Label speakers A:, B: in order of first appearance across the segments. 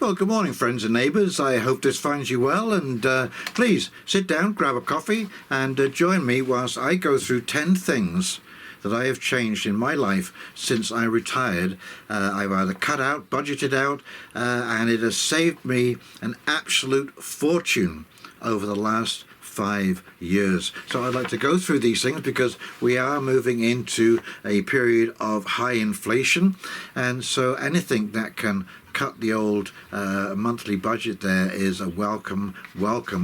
A: Well, good morning, friends and neighbours. I hope this finds you well, and please sit down, grab a coffee, and join me whilst I go through 10 things that I have changed in my life since I retired. I've either cut out, budgeted out, and it has saved me an absolute fortune over the last 5 years. So I'd like to go through these things because we are moving into a period of high inflation, and so anything that can cut the old monthly budget there is a welcome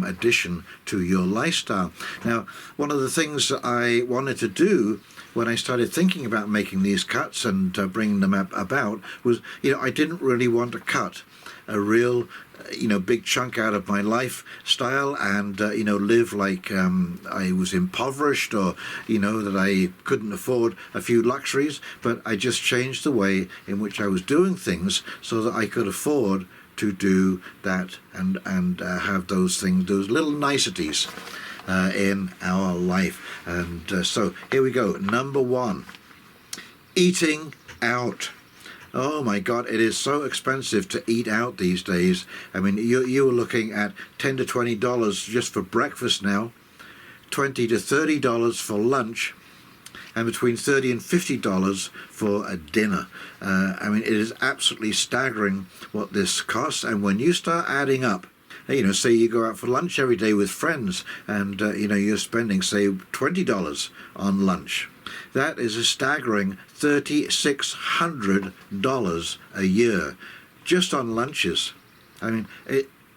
A: addition to your lifestyle. Now, one of the things that I wanted to do when I started thinking about making these cuts and bringing them about was, I didn't really want to cut a real big chunk out of my lifestyle and live like I was impoverished, or that I couldn't afford a few luxuries. But I just changed the way in which I was doing things so that I could afford to do that and have those things, those little niceties in our life. And so here we go. Number 1, eating out. Oh my God, it is so expensive to eat out these days. I mean, you were looking at $10 to $20 just for breakfast now, $20 to $30 for lunch, and between $30 and $50 for a dinner. I mean, it is absolutely staggering what this costs. And when you start adding up, say you go out for lunch every day with friends, and you're spending, say, $20 on lunch. That is a staggering $3,600 a year just on lunches. I mean,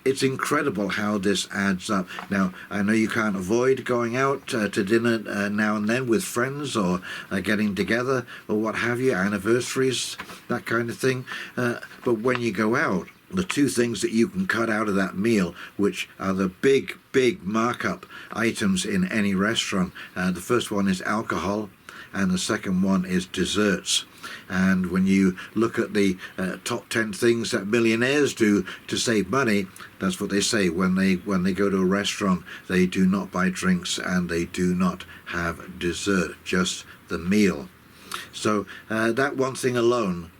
A: it's incredible how this adds up. Now, I know you can't avoid going out to dinner now and then with friends, or getting together, or what have you, anniversaries, that kind of thing. But when you go out, the two things that you can cut out of that meal, which are the big markup items in any restaurant, the first one is alcohol, and the second one is desserts. And when you look at the top 10 things that millionaires do to save money, that's what they say when they go to a restaurant. They do not buy drinks and they do not have dessert, just the meal. So that one thing alone,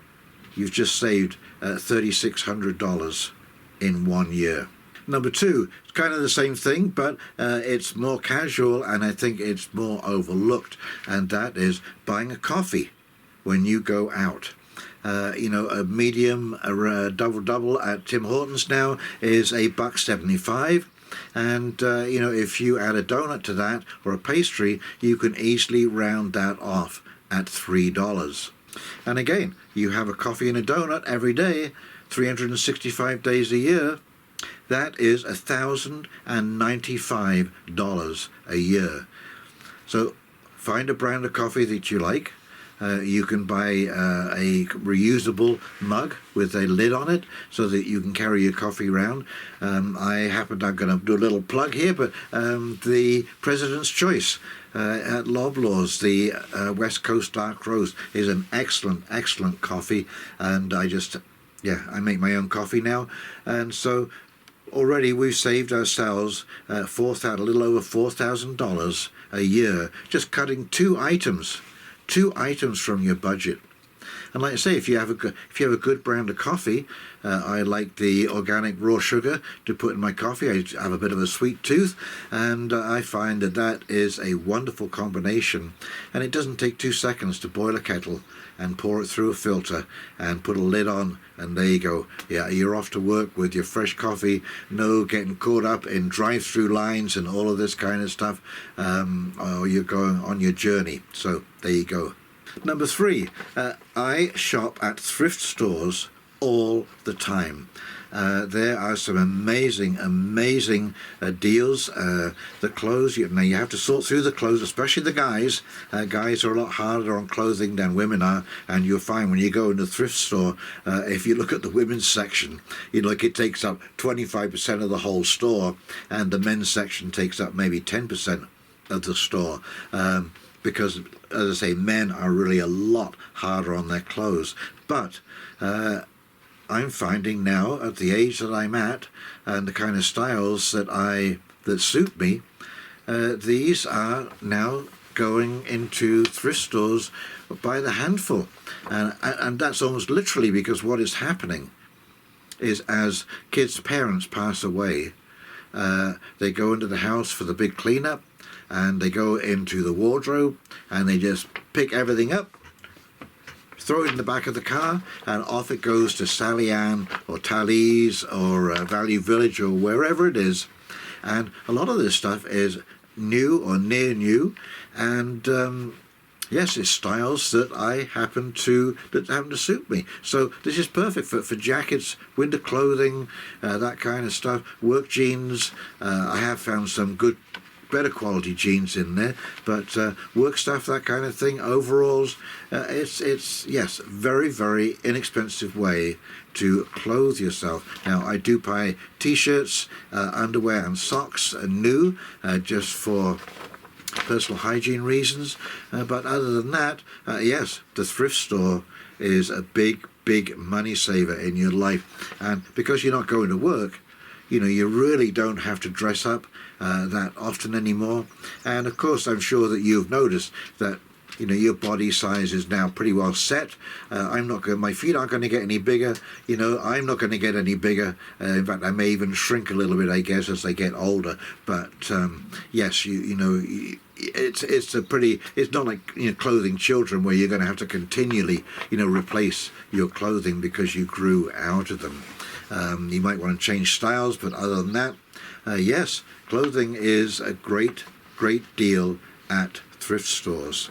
A: you've just saved $3,600 in 1 year. Number 2, it's kind of the same thing, but it's more casual, and I think it's more overlooked, and that is buying a coffee when you go out. A medium, a double at Tim Hortons now is $1.75. And if you add a donut to that or a pastry, you can easily round that off at $3. And again, you have a coffee and a donut every day, 365 days a year. That is $1,095 a year. So find a brand of coffee that you like. You can buy a reusable mug with a lid on it so that you can carry your coffee around. I'm going to do a little plug here, but the President's Choice at Loblaws, the West Coast Dark Roast, is an excellent coffee. And I make my own coffee now. And so already we've saved ourselves a little over $4,000 a year, just cutting two items from your budget. And like I say, if you have a good brand of coffee, I like the organic raw sugar to put in my coffee. I have a bit of a sweet tooth, and I find that is a wonderful combination. And it doesn't take 2 seconds to boil a kettle and pour it through a filter and put a lid on, and there you go. Yeah, you're off to work with your fresh coffee. No getting caught up in drive-through lines and all of this kind of stuff, or you're going on your journey. So there you go. Number 3, I shop at thrift stores all the time. There are some amazing deals. The clothes, you have to sort through the clothes, especially the guys. Guys are a lot harder on clothing than women are, and you'll find when you go in the thrift store, if you look at the women's section, it takes up 25% of the whole store, and the men's section takes up maybe 10% of the store. Because, as I say, men are really a lot harder on their clothes. But I'm finding now, at the age that I'm at, and the kind of styles that suit me, these are now going into thrift stores by the handful. And that's almost literally because what is happening is as kids' parents pass away, they go into the house for the big cleanup, and they go into the wardrobe and they just pick everything up, throw it in the back of the car, and off it goes to Sally Ann or Tally's or Value Village or wherever it is. And a lot of this stuff is new or near new, and yes, it's styles that happen to suit me. So this is perfect for jackets, winter clothing, that kind of stuff. Work jeans. I have found some better quality jeans in there, but work stuff, that kind of thing. Overalls. It's yes, very, very inexpensive way to clothe yourself. Now, I do buy t-shirts, underwear and socks new, just for personal hygiene reasons, but other than that, yes, the thrift store is a big money saver in your life. And because you're not going to work, you really don't have to dress up that often anymore. And of course, I'm sure that you've noticed that your body size is now pretty well set. My feet aren't going to get any bigger. I'm not going to get any bigger. In fact, I may even shrink a little bit, I guess, as I get older. But yes, it's not like clothing children where you're going to have to continually replace your clothing because you grew out of them. You might want to change styles, but other than that, yes, clothing is a great deal at thrift stores.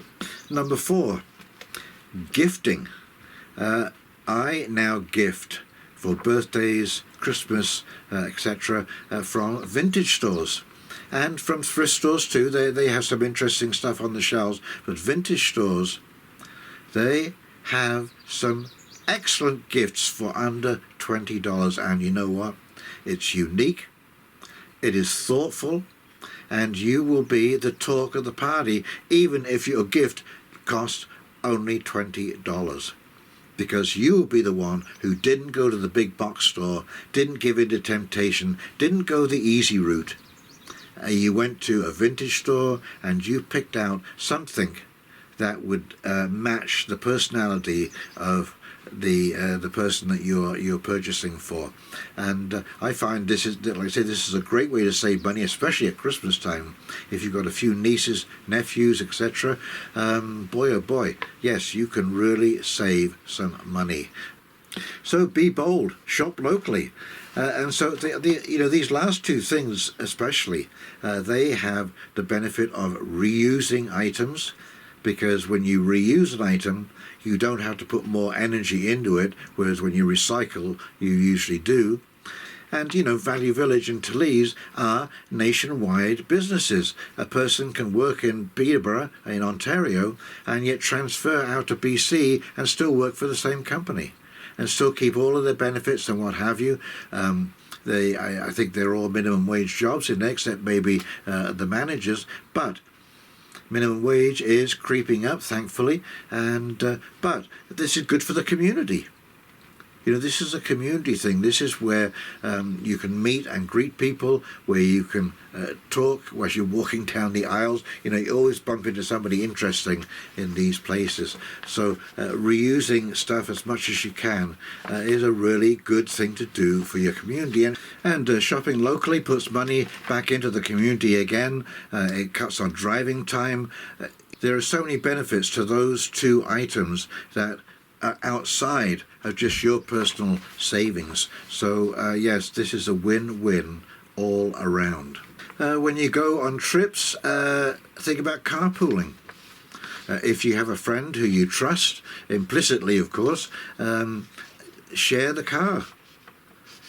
A: Number 4, gifting. I now gift for birthdays, Christmas, etc. From vintage stores. And from thrift stores too. They have some interesting stuff on the shelves. But vintage stores, they have some excellent gifts for under $20. And you know what? It's unique. It is thoughtful. And you will be the talk of the party, even if your gift costs only $20. Because you will be the one who didn't go to the big box store, didn't give in to temptation, didn't go the easy route. You went to a vintage store and you picked out something that would match the personality of the person that you're purchasing for. And I find this is, like I say, this is a great way to save money, especially at Christmas time. If you've got a few nieces, nephews, etc., boy oh boy, yes, you can really save some money. So be bold, shop locally. And so these last two things especially, they have the benefit of reusing items, because when you reuse an item, you don't have to put more energy into it, whereas when you recycle, you usually do. And, Value Village and Tally's are nationwide businesses. A person can work in Peterborough, in Ontario, and yet transfer out to BC and still work for the same company, and still keep all of their benefits and what have you. I think they're all minimum wage jobs in there, except maybe the managers, but minimum wage is creeping up, thankfully, and but this is good for the community. This is a community thing. This is where you can meet and greet people, where you can talk as you're walking down the aisles. You always bump into somebody interesting in these places. So reusing stuff as much as you can is a really good thing to do for your community. And shopping locally puts money back into the community again. It cuts on driving time. There are so many benefits to those two items that are outside of just your personal savings. So yes, this is a win-win all around. When you go on trips, think about carpooling. If you have a friend who you trust, implicitly of course, share the car.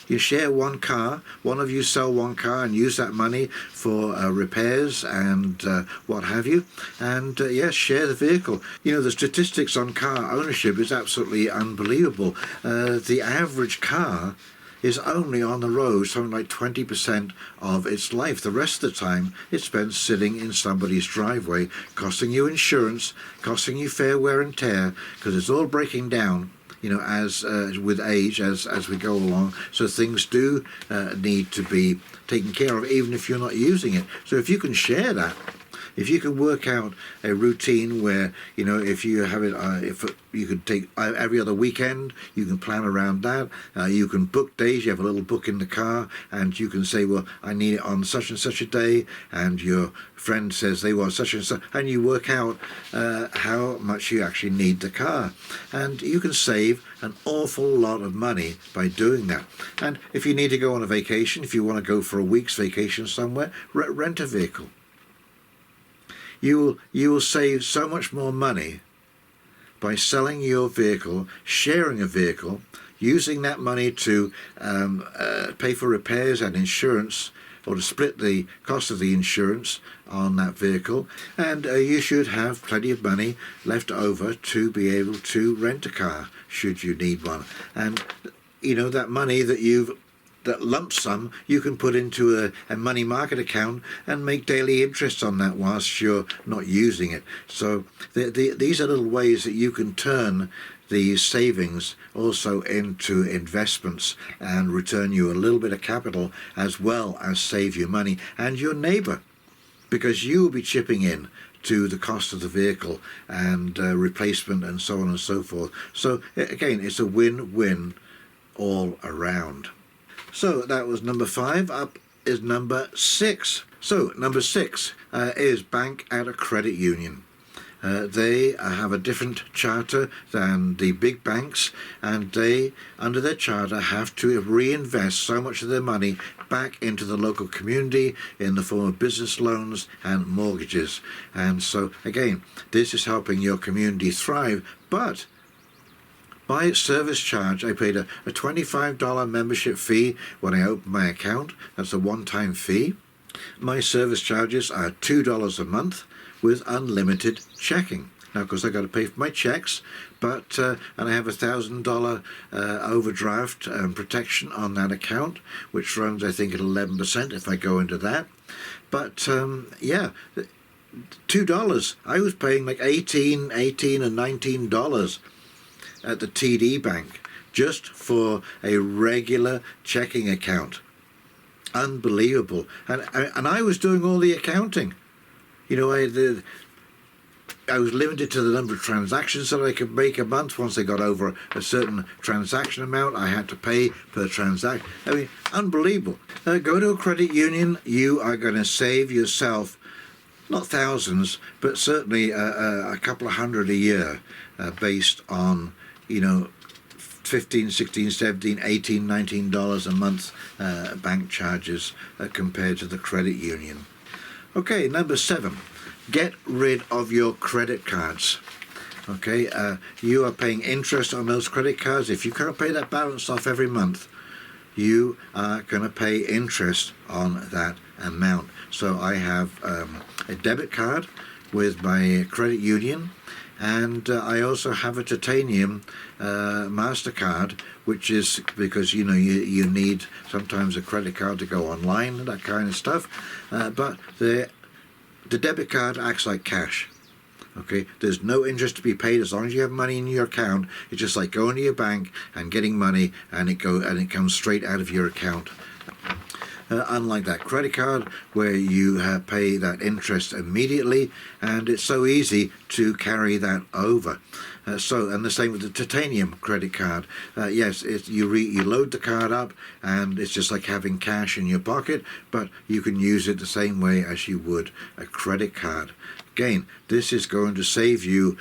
A: You share one car, one of you sell one car and use that money for repairs and what have you. And yes, share the vehicle. The statistics on car ownership is absolutely unbelievable. The average car is only on the road something like 20% of its life. The rest of the time it's spent sitting in somebody's driveway, costing you insurance, costing you fair wear and tear, because it's all breaking down as with age, as we go along. So things do need to be taken care of, even if you're not using it. So if you can share that, If you can work out a routine where, if you have it, if you could take every other weekend, you can plan around that. You can book days. You have a little book in the car, and you can say, well, I need it on such and such a day, and your friend says they want such and such, and you work out how much you actually need the car, and you can save an awful lot of money by doing that. And if you need to go on a vacation, if you want to go for a week's vacation somewhere, rent a vehicle. You will save so much more money by selling your vehicle, sharing a vehicle, using that money to pay for repairs and insurance, or to split the cost of the insurance on that vehicle, and you should have plenty of money left over to be able to rent a car should you need one. And that money that lump sum you can put into a money market account and make daily interest on that whilst you're not using it. So these are little ways that you can turn these savings also into investments and return you a little bit of capital, as well as save you money and your neighbour, because you will be chipping in to the cost of the vehicle and replacement and so on and so forth. So again, it's a win-win all around. So that was number 5. Up is number 6. So number 6 is bank at a credit union. They have a different charter than the big banks, and they, under their charter, have to reinvest so much of their money back into the local community in the form of business loans and mortgages. And so, again, this is helping your community thrive, but my service charge, I paid a $25 membership fee when I opened my account. That's a one-time fee. My service charges are $2 a month with unlimited checking. Now, of course, I've got to pay for my checks, but and I have $1,000 overdraft protection on that account, which runs, I think, at 11% if I go into that. But yeah, $2. I was paying like $18 and $19 at the TD Bank just for a regular checking account. Unbelievable. And I was doing all the accounting. I was limited to the number of transactions that I could make a month. Once I got over a certain transaction amount, I had to pay per transaction. I mean, unbelievable. Go to a credit union. You are going to save yourself, not thousands, but certainly a couple of hundred a year based on, $15, $16, $17, $18, $19 a month bank charges compared to the credit union. Okay, number 7, get rid of your credit cards. Okay, you are paying interest on those credit cards. If you can't pay that balance off every month, you are going to pay interest on that amount. So I have a debit card with my credit union, and I also have a titanium MasterCard, which is because you need sometimes a credit card to go online and that kind of stuff, but the debit card acts like cash. Okay, there's no interest to be paid as long as you have money in your account. It's just like going to your bank and getting money, and it comes straight out of your account. Unlike that credit card where you pay that interest immediately, and it's so easy to carry that over. And the same with the titanium credit card. Yes, you load the card up, and it's just like having cash in your pocket, but you can use it the same way as you would a credit card. Again, this is going to save you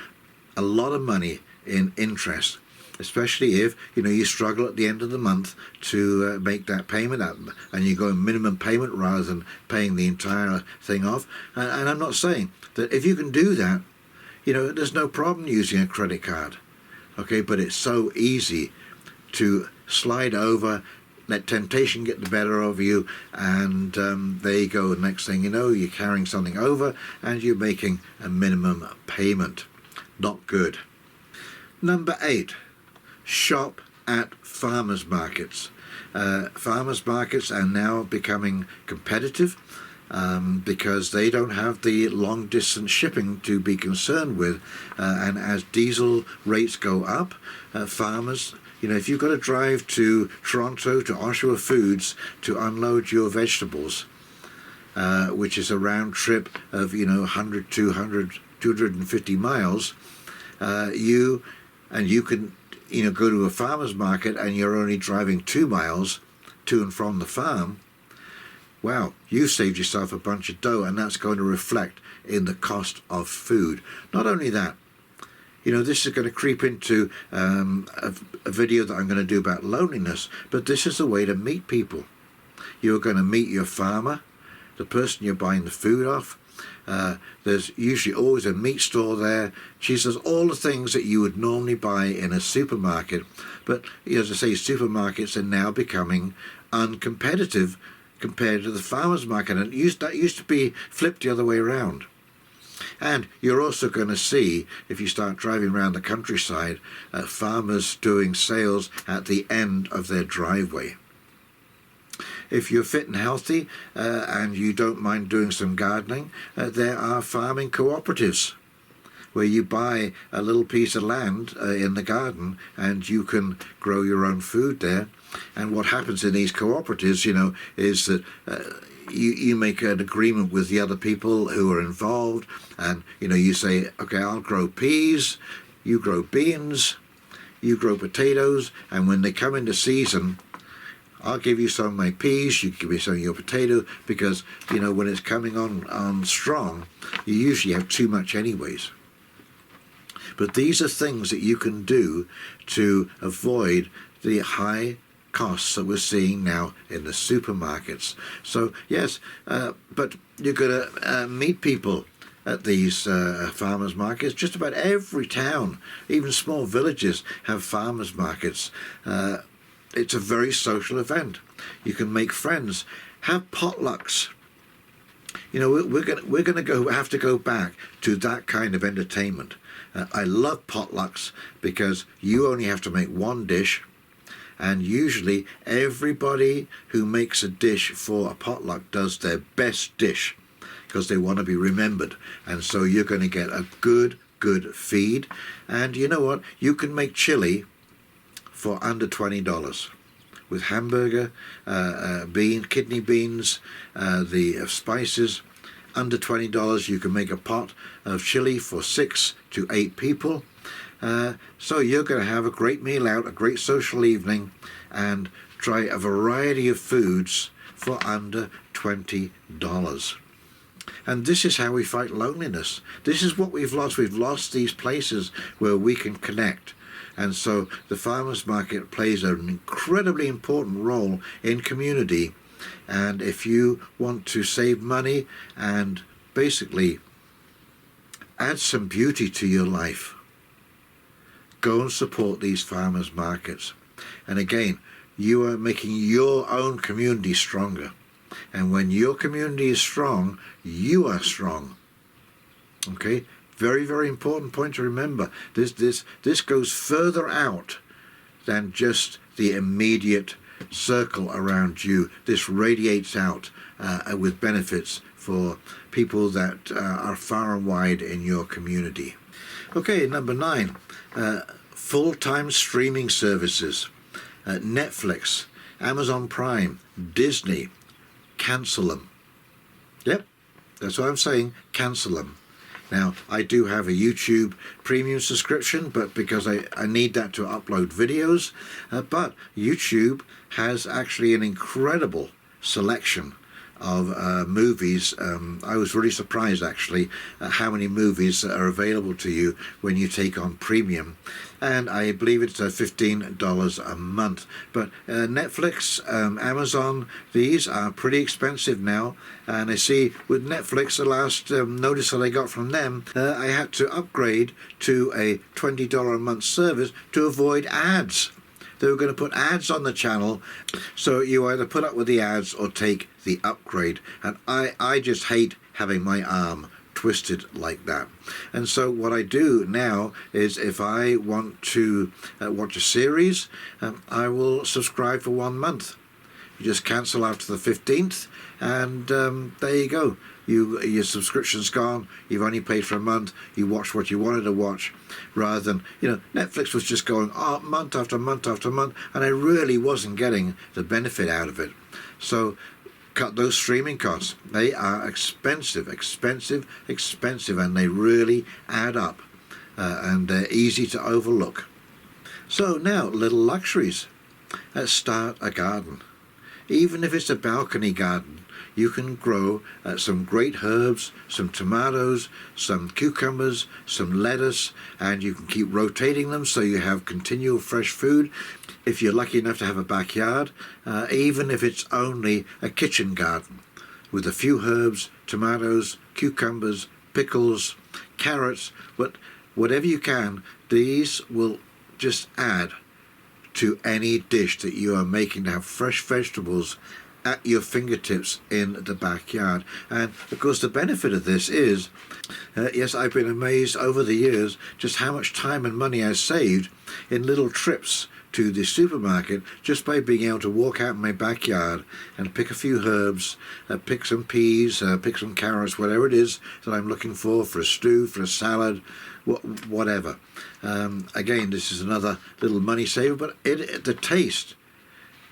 A: a lot of money in interest, especially if you struggle at the end of the month to make that payment up, and you go in minimum payment rather than paying the entire thing off. And I'm not saying that if you can do that, there's no problem using a credit card. Okay, but it's so easy to slide over, let temptation get the better of you, and there you go. Next thing you know, you're carrying something over and you're making a minimum payment. Not good. Number 8. Shop at farmers markets. Farmers markets are now becoming competitive because they don't have the long distance shipping to be concerned with, and as diesel rates go up, farmers, if you've got to drive to Toronto to Oshawa Foods to unload your vegetables, which is a round trip of 100, 200, 250 miles, you can go to a farmer's market and you're only driving 2 miles to and from the farm. Wow, you saved yourself a bunch of dough, and that's going to reflect in the cost of food. Not only that, this is going to creep into a video that I'm going to do about loneliness, but this is a way to meet people. You're going to meet your farmer, the person you're buying the food off. There's usually always a meat store there. She says all the things that you would normally buy in a supermarket, but as I say, supermarkets are now becoming uncompetitive compared to the farmer's market, and that used to be flipped the other way around. And you're also going to see, if you start driving around the countryside, farmers doing sales at the end of their driveway. If you're fit and healthy and you don't mind doing some gardening, there are farming cooperatives where you buy a little piece of land in the garden and you can grow your own food there. And what happens in these cooperatives, is that you make an agreement with the other people who are involved, and you say, okay, I'll grow peas, you grow beans, you grow potatoes, and when they come into season, I'll give you some of my peas, you give me some of your potato, because when it's coming on strong, you usually have too much anyways. But these are things that you can do to avoid the high costs that we're seeing now in the supermarkets. So yes, but you're going to meet people at these farmers markets. Just about every town, even small villages, have farmers markets. It's a very social event. You can make friends, have potlucks. We're going to have to go back to that kind of entertainment. I love potlucks because you only have to make one dish. And usually everybody who makes a dish for a potluck does their best dish because they want to be remembered. And so you're going to get a good feed. And you know what? You can make chili for under $20 with hamburger, kidney beans, the spices. Under $20 you can make a pot of chili for 6 to 8 people. So you're going to have a great meal out, a great social evening, and try a variety of foods for under $20. And this is how we fight loneliness. This is what we've lost. We've lost these places where we can connect. And so the farmers market plays an incredibly important role in community. And if you want to save money and basically add some beauty to your life, go and support these farmers markets. And again, you are making your own community stronger. And when your community is strong, you are strong. Okay? Very, very important point to remember. This goes further out than just the immediate circle around you. This radiates out with benefits for people that are far and wide in your community. Okay, number 9. Full-time streaming services. Netflix, Amazon Prime, Disney. Cancel them. Yep, that's what I'm saying. Cancel them. Now, I do have a YouTube premium subscription, but because I need that to upload videos. But YouTube has actually an incredible selection of movies. I was really surprised actually at how many movies are available to you when you take on premium, and I believe it's $15 a month. But Netflix, Amazon, these are pretty expensive now, and I see with Netflix, the last notice that I got from them, I had to upgrade to a $20 a month service to avoid ads. They were going to put ads on the channel, so you either put up with the ads or take the upgrade. And I just hate having my arm twisted like that. And so what I do now is if I want to watch a series, I will subscribe for 1 month. You just cancel after the 15th, and there you go. Your subscription's gone. You've only paid for a month. You watch what you wanted to watch, rather than Netflix was just going month after month after month, and I really wasn't getting the benefit out of it. So cut those streaming costs. They are expensive, and they really add up, and they're easy to overlook. So now, little luxuries. Start a garden. Even if it's a balcony garden, you can grow some great herbs, some tomatoes, some cucumbers, some lettuce, and you can keep rotating them so you have continual fresh food. If you're lucky enough to have a backyard, even if it's only a kitchen garden, with a few herbs, tomatoes, cucumbers, pickles, carrots, whatever you can, these will just add to any dish that you are making to have fresh vegetables at your fingertips in the backyard. And of course the benefit of this is, yes, I've been amazed over the years just how much time and money I've saved in little trips to the supermarket just by being able to walk out in my backyard and pick a few herbs, pick some peas, pick some carrots, whatever it is that I'm looking for a stew, for a salad, whatever. Again, this is another little money saver, but the taste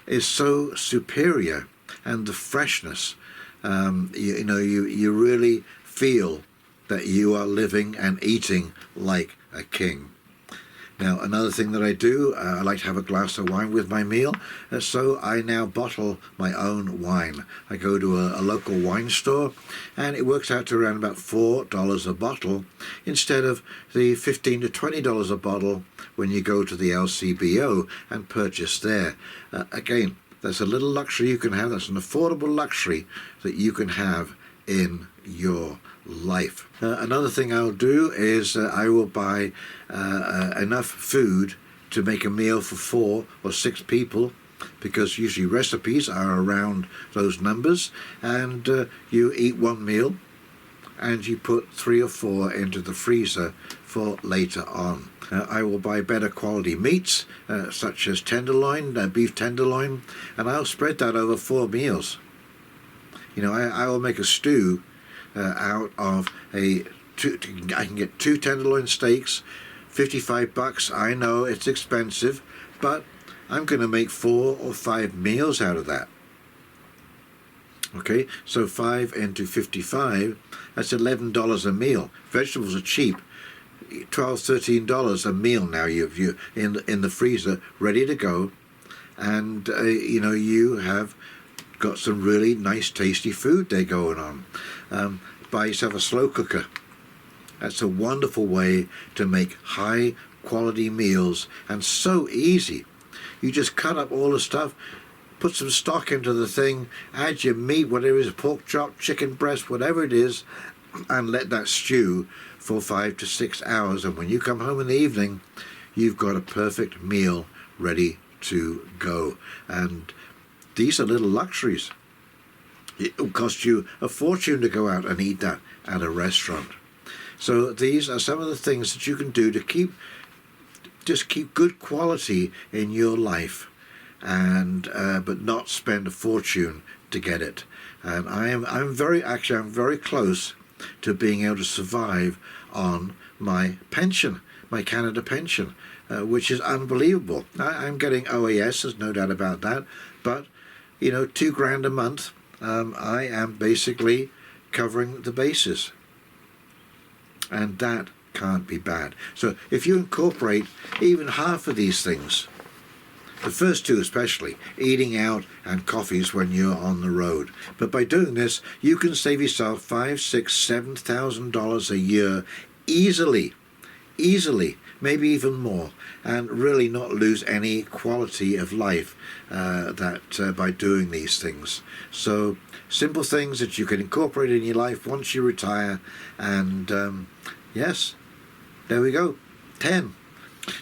A: is so superior, and the freshness, you really feel that you are living and eating like a king. Now, another thing that I do, I like to have a glass of wine with my meal, so I now bottle my own wine. I go to a local wine store, and it works out to around about $4 a bottle, instead of the $15 to $20 a bottle when you go to the LCBO and purchase there. Again, that's a little luxury you can have. That's an affordable luxury that you can have in your life. Another thing I'll do is I will buy enough food to make a meal for 4 or 6 people, because usually recipes are around those numbers, and you eat one meal and you put 3 or 4 into the freezer for later on. I will buy better quality meats, such as tenderloin, beef tenderloin, and I'll spread that over 4 meals. I will make a stew out of I can get 2 tenderloin steaks, $55. I know it's expensive, but I'm going to make 4 or 5 meals out of that. Okay, so 5 into 55, that's $11 a meal. Vegetables are cheap, $12, $13 a meal now. You in the freezer, ready to go, and you have got some really nice, tasty food there going on. Buy yourself a slow cooker. That's a wonderful way to make high quality meals, and so easy. You just cut up all the stuff, put some stock into the thing, add your meat, whatever it is, pork chop, chicken breast, whatever it is, and let that stew for 5 to 6 hours. And when you come home in the evening, you've got a perfect meal ready to go. And these are little luxuries. It will cost you a fortune to go out and eat that at a restaurant. So these are some of the things that you can do to keep good quality in your life, and but not spend a fortune to get it. And I'm very close to being able to survive on my pension, my Canada pension, which is unbelievable. I'm getting OAS, there's no doubt about that, but $2,000 a month. I am basically covering the bases, and that can't be bad. So if you incorporate even half of these things, the first 2 especially, eating out and coffees when you're on the road, but by doing this you can save yourself $5,000, $6,000, $7,000 a year easily, maybe even more, and really not lose any quality of life by doing these things. So simple things that you can incorporate in your life once you retire, and yes, there we go, 10.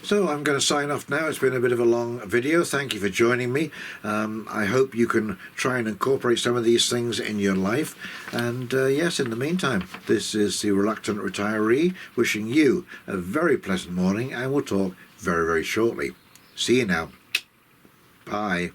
A: So I'm going to sign off now. It's been a bit of a long video. Thank you for joining me. I hope you can try and incorporate some of these things in your life. And yes, in the meantime, this is the Reluctant Retiree wishing you a very pleasant morning, and we'll talk very, very shortly. See you now. Bye.